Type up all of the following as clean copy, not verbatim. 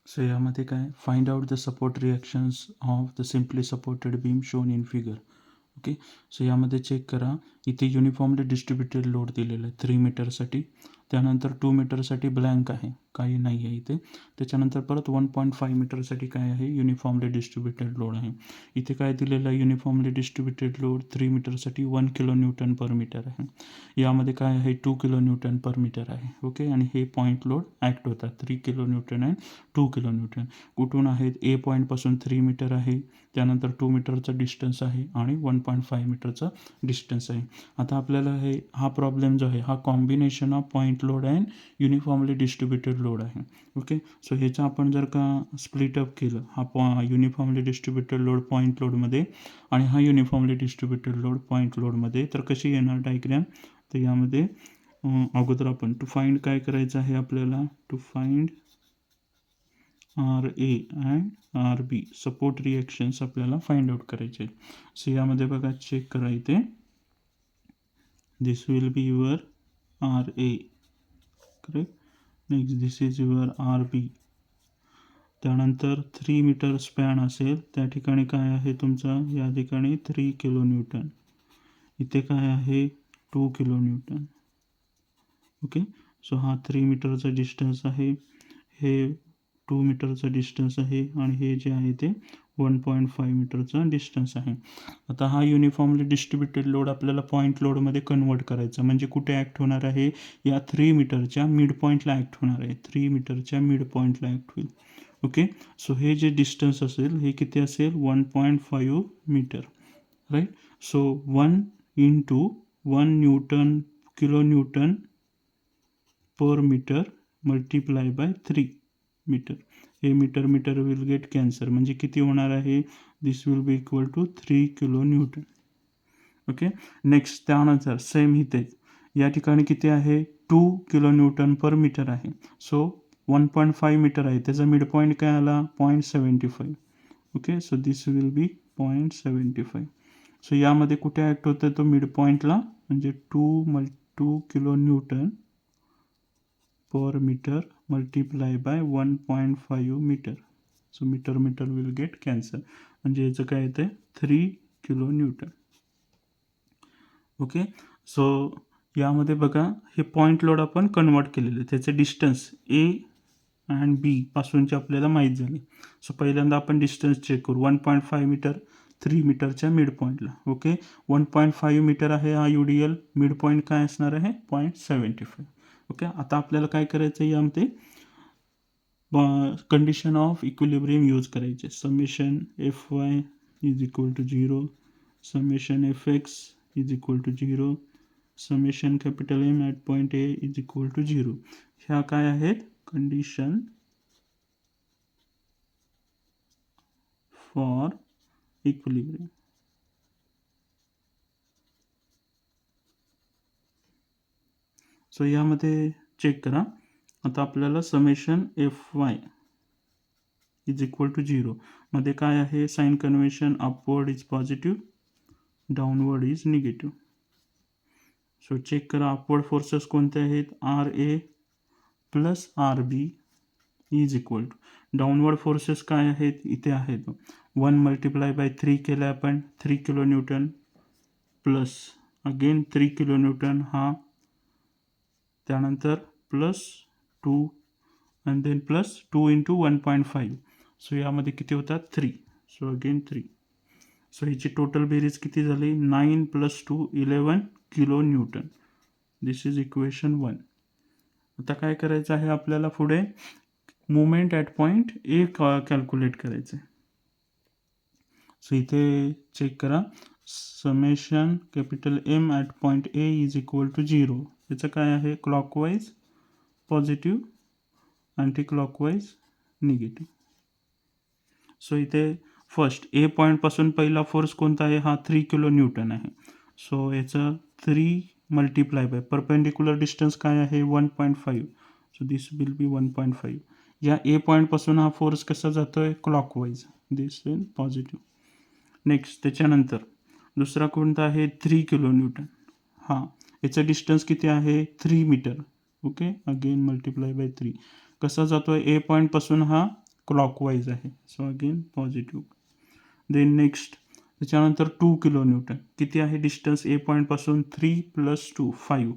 So यामध्ये काय, find out the support reactions of the simply supported beam shown in figure. Okay, so यामध्ये check करा, इथे uniformly distributed load दिलेला आहे 3 मीटरसाठी. त्यानंतर 2 मीटरसाठी ब्लँक आहे, काही नाही आहे इथे. त्याच्यानंतर परत 1.5 मीटरसाठी काय आहे, युनिफॉर्मली डिस्ट्रीब्युटेड लोड आहे. इथे काय दिलेलं आहे, युनिफॉर्मली डिस्ट्रीब्युटेड लोड 3 मीटरसाठी 1 किलो न्यूटन पर मीटर आहे. यामध्ये काय आहे, 2 किलो न्यूटन पर मीटर आहे. ओके, आणि हे पॉईंट लोड ॲक्ट होतात 3 kilo newton and 2 kilo newton. कुठून आहेत, ए पॉईंटपासून 3 मीटर आहे, त्यानंतर 2 मीटरचा डिस्टन्स आहे आणि 1.5 मीटरचा डिस्टन्स आहे. आता आपल्याला हा प्रॉब्लेम जो आहे हा combination of point load and uniformly distributed load आहे. ओके, सो ह्याचं आपण जर का स्प्लिट अप केलं, हा युनिफॉर्मली डिस्ट्रीब्युटेड लोड पॉईंट लोडमध्ये आणि हा युनिफॉर्मली डिस्ट्रीब्युटेड लोड पॉईंट लोडमध्ये, तर कशी येणार डायग्रॅम. तर यामध्ये अगोदर आपण टू फाइंड काय करायचं आहे आपल्याला, to find RA and RB support reactions आपल्याला फाइंड आउट करायचे आहेत. सो यामध्ये बघा, चेक करा इथे, this will be your RA, correct. Next this is your RB. त्यानंतर 3 मीटर स्पॅन असेल, त्या ठिकाणी काय आहे तुमचं, या ठिकाणी 3 किलो न्यूटन. इथे काय आहे, 2 किलो न्यूटन. ओके, सो हा 3 मीटरचा डिस्टन्स आहे, हे 2 मीटरचा डिस्टन्स आहे आणि हे जे आहे ते 1.5 मीटरचा डिस्टन्स आहे. आता हा युनिफॉर्मली डिस्ट्रीब्युटेड लोड आपल्याला पॉईंट लोडमध्ये कन्वर्ट करायचा, म्हणजे कुठे ॲक्ट होणार आहे, या 3 मीटरच्या मिड पॉईंटला ॲक्ट होणार आहे. 3 मीटरच्या मिड पॉईंटला ॲक्ट होईल. ओके, सो हे जे डिस्टन्स असेल हे किती असेल, 1.5 metre, right. So 1 into 1 newton kilo newton per metre multiply by 3 metre. हे metre metre will get cancel, म्हणजे किती होणार आहे, this will be equal to 3 kilo newton. Okay, next त्यानंतर सेम इथे या ठिकाणी किती आहे, 2 किलो न्यूटन पर मीटर आहे. सो 1.5 मीटर आहे, त्याचा मिड पॉईंट काय आला, 0.75. Okay, so this will be 0.75. So यामध्ये कुठे ॲक्ट होतं, तो मिड पॉईंटला, म्हणजे 2 kilo newton per metre multiply by 1.5 meter. So meter metre will get cancel, म्हणजे याचं काय येतं, 3 किलो न्यूटन. ओके, सो यामध्ये बघा, हे पॉईंट लोड आपण कन्वर्ट केलेले, त्याचे डिस्टन्स ए अँड बी पासूनचे आपल्याला माहीत झाले. सो पहिल्यांदा आपण डिस्टन्स चेक करू, 1.5 मीटर 3 मीटरच्या मिड पॉईंटला. ओके, 1.5 मीटर आहे हा UDL, मिड पॉईंट काय असणार आहे, 0.75. ओके, आता आपल्याला काय करायचं आहे, यामध्ये कंडिशन ऑफ इक्विलिब्रियम यूज करायचे. Summation FY is equal to 0, summation FX is equal to 0, summation capital M at point A is equal to 0. ह्या काय आहेत, कंडिशन फॉर इक्विलिब्रियम. सो यामध्ये चेक करा, आता आपल्याला summation FY is equal to 0 मध्ये काय आहे, sign convention upward is positive, downward is negative. So check करा, अपवर्ड फोर्सेस कोणते आहेत, RA plus RB is equal to, downward forces काय आहेत, इथे आहेत, 1 मल्टिप्लाय बाय 3 केलं आपण, 3 kilo newton plus again 3 kilo newton हा, त्यानंतर plus 2 and then plus 2 into 1.5. So यामध्ये किती होतात, 3. So again 3. सो ह्याची टोटल बेरीज किती झाली, 9 + 2 11 kilo newton. This is equation 1. आता काय करायचं आहे आपल्याला, पुढे movement at point A calculate करायचं आहे. सो इथे चेक करा, summation capital M at point A is equal to 0. याचं काय आहे, clockwise positive, anti clockwise negative. So इथे फर्स्ट ए पॉईंटपासून पहिला फोर्स कोणता आहे, हा 3 किलो न्यूटन आहे. सो याचं 3 मल्टिप्लाय बाय परपेंडिक्युलर डिस्टन्स काय आहे, 1.5. सो दिस विल बी 1.5. या ए पॉईंटपासून हा फोर्स कसा जातो आहे, clockwise, this will positive. Next त्याच्यानंतर दुसरा कोणता आहे, 3 किलो न्यूटन. हां, याचं डिस्टन्स किती आहे, 3 मीटर. Okay, again multiply by 3. कसा जातो आहे, ए पॉईंटपासून हा क्लॉकवाईज आहे. So again positive. Then next त्याच्यानंतर 2 किलो न्यूटन. किती आहे डिस्टन्स ए पॉईंटपासून? 3 + 2 5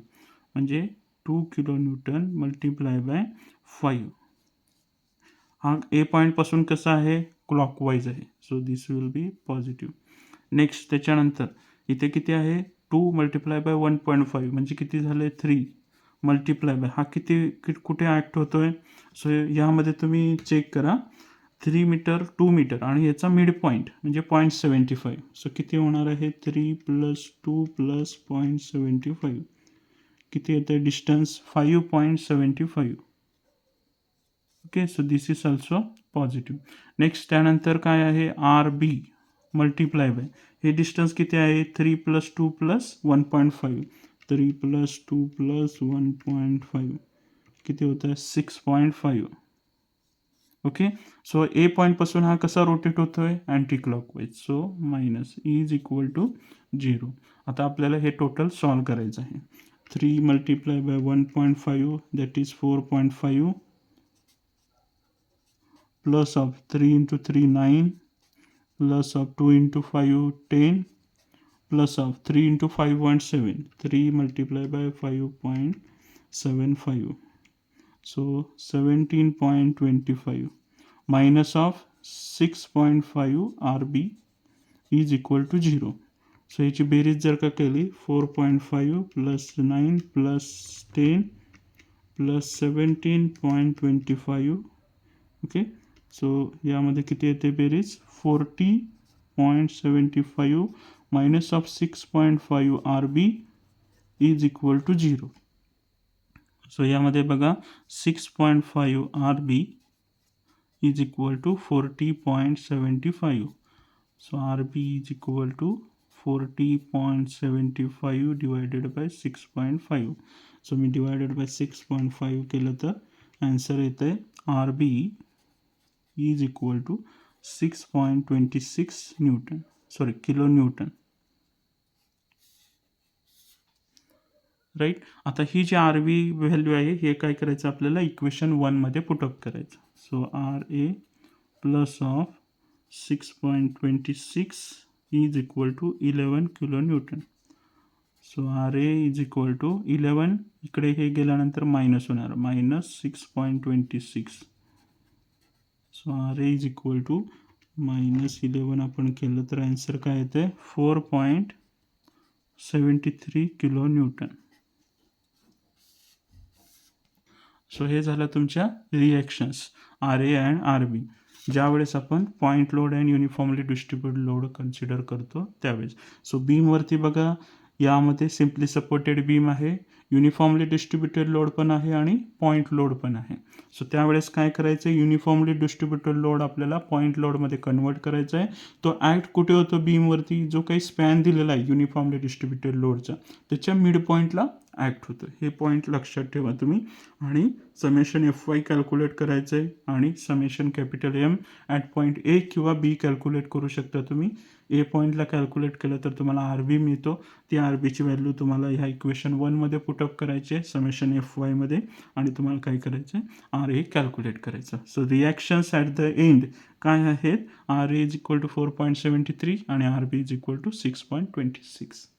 म्हणजे 2 किलो न्यूटन मल्टिप्लाय बाय 5. हा ए पॉईंटपासून कसा आहे? क्लॉकवाईज आहे. So this will B positive. Next त्याच्यानंतर इथे किती आहे? 2 × 1.5 म्हणजे किती झाले? 3 मल्टिप्लाय बाय हा कुठे ॲक्ट होतोय? सो यामध्ये तुम्ही चेक करा. 3 मीटर 2 मीटर आणि याचा मिड पॉईंट म्हणजे 0.75. सो किती होणार आहे? 3 + 2 + 0.75 किती येतं distance? 5.75. Okay. So this is also positive. Next त्यानंतर काय आहे? RB मल्टिप्लाय बाय हे डिस्टन्स किती आहे? 3 + 2 + 1.5 3 + 2 + 1.5 किती होतं आहे? 6.5. ओके. सो ए पॉईंटपासून हा कसा रोटेट होतोय? Anti clockwise. सो -0. आता आपल्याला हे टोटल सॉल्व करायचं आहे. 3 × 1.5 that is 4.5 plus of 3 × 3 9 plus of 2 × 5 10 plus of 3 × 5 1 7 3 multiplied by 5.75 so 17.25 minus of 6.5 RB is equal to 0. So याची बेरीज जर का केली 4.5 + 9 + 10 + 17.25 ओके. सो यामध्ये किती येते बेरीज? 40.75 minus of 6.5 RB is equal to 0. So यामध्ये बघा 6.5 RB is equal to 40.75. So RB is equal to 40.75 divided by 6.5. So me divided by 6.5 केलं तर आन्सर येतं आहे RB is equal to 6.26 newton kilo newton. Right. आता ही जी RB value आहे हे काय करायचं आपल्याला इक्वेशन 1 मध्ये पुटअप करायचं. So RA plus of 6.26 is equal to 11 kilo Newton. So RA is equal to 11 इकडे हे गेल्यानंतर मायनस होणार -6.26. So RA is equal to -11 आपण केलं तर आन्सर काय येते? 4.73 किलो न्यूटन. सो हे झालं तुमच्या रिॲक्शन्स RA अँड RB ज्यावेळेस आपण point load and uniformly distributed load consider करतो त्यावेळेस. सो बीमवरती बघा यामध्ये सिम्पली सपोर्टेड बीम आहे, युनिफॉर्मली डिस्ट्रीब्युटेड लोड पण आहे आणि पॉईंट लोड पण आहे. सो त्यावेळेस काय करायचं? युनिफॉर्मली डिस्ट्रीब्युटेड लोड आपल्याला पॉईंट लोडमध्ये कन्वर्ट करायचा आहे. तो ॲक्ट कुठे होतो? बीमवरती जो काही स्पॅन दिलेला आहे युनिफॉर्मली डिस्ट्रीब्युटेड लोडचा त्याच्या मिड पॉईंटला ॲक्ट होतं. हे पॉईंट लक्षात ठेवा तुम्ही. आणि समेशन FY कॅल्क्युलेट करायचं आहे आणि summation capital M at point A किंवा B कॅल्क्युलेट करू शकता तुम्ही. ए पॉईंटला कॅल्क्युलेट केलं तर तुम्हाला RB मिळतो. ती RBची व्हॅल्यू तुम्हाला ह्या इक्वेशन 1 मध्ये पुटअप करायची आहे समेशन FY मध्ये आणि तुम्हाला काय करायचं आहे? RA कॅल्क्युलेट करायचं. So reactions at the end काय आहेत? RA is equal to 4.73 आणि RB is equal to 6.26.